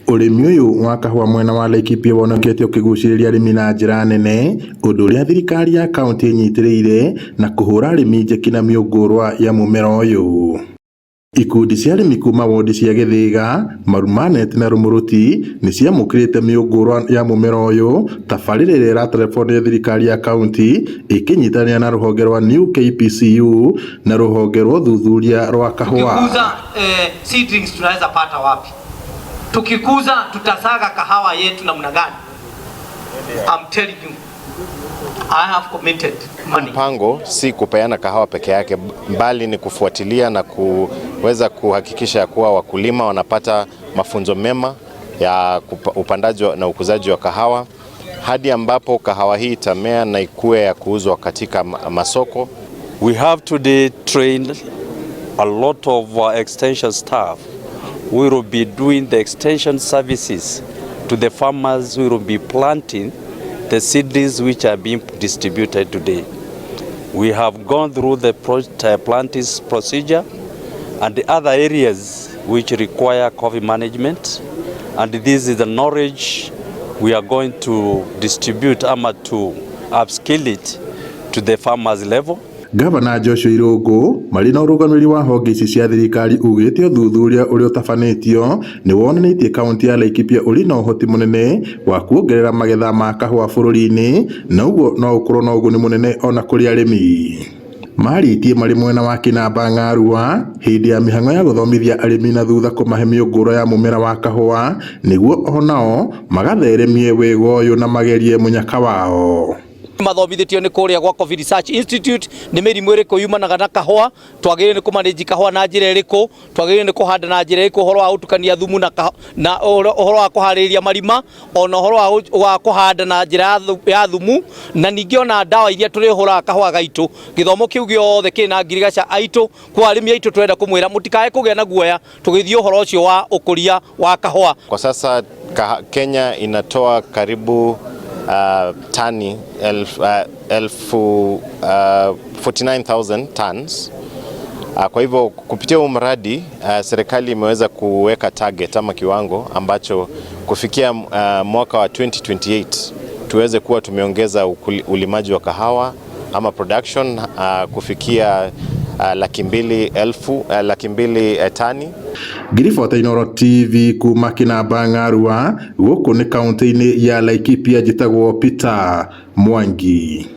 Urimi uyu wa kahua mwena wa Laikipia wonekete ukiguciriria arimi na njira nene, undu uria thirikari ya kaunti inyitiriire na kuhura arimi njeki na miungurwa ya mumera uyu. Ikundi cia arimi kuma wodi cia Githiga, Marumanet na Rumuruti ni ciamukirite miungurwa ya mumera uyu tabarĩra ĩrĩa ĩraterebwo ya thirikari ya kaunti ikinyitania na ruhonge rwa New KPCU na ruhonge rwa uthuthuria rwa kahua. Tukikuza seedlings tunaweza pata wapi? Tukikuza tutasaga kahawa yetu namna gani? I'm telling you, I have committed money. Mpango si kupeana kahawa peke yake, bali ni kufuatilia na kuweza kuhakikisha kuwa wakulima wanapata mafunzo mema ya upandaji na ukuzaji wa kahawa hadi ambapo kahawa hii itamea na ikue ya kuuzwa katika masoko. We have today trained a lot of extension staff. We will be doing the extension services to the farmers. We will be planting the seedlings which are being distributed today. We have gone through the planting procedure and the other areas which require coffee management, and this is the knowledge we are going to distribute to upskill it to the farmers level. Gavana Joshua Irungu marina urugamiri wa honge ici cia thirikari ugite uthuthuria uria utafanitio ni wonanitie kaunti ya Laikipia uri na uhoti munene wa kuongerera magetha ma kahua bururi-ini na uguo no ukorwo na uguni munene ona kuri arimi. Maritie mari mwena wa Kinamba Ng'arua hindi ya mihango ya guthomithia arimi na thutha kumahe miunguro ya mumera wa kahua niguo onao magatheremie wigo uyu na magerie munyaka wao. Mathomithitio ni kuria gwa Coffee Research Institute ni mirimu iriku yumanaga na kahua, twagirire ni kumanage kahua na njira iriku, twagirire ni kuhanda na njira iriku, uhoro wa utukania thumu na uhoro wa kuhariria marima, ona uhoro wa kuhanda na njira ya thumu, na ningi ona dawa iria turihura kahua gaitu. Githomo kiu giothe kina ngirigaca aitu kwa arimi aitu twenda kumwira mutikae kugia na guoya tugithio uhoro ucio wa ukuria wa kahua. Kwa sasa Kenya inatoa karibu tani 49,000 tons. Kwa hivyo kupitia mradi serikali imeweza kuweka target ama kiwango ambacho kufikia mwaka wa 2028 tuweze kuwa tumeongeza ulimaji wa kahawa ama production kufikia 200,000 tani. Giriboti Inooro TV kuma Kinamba Ng'arua guku ni kaunti-ini ya Laikipia njitagwo Peter Mwangi.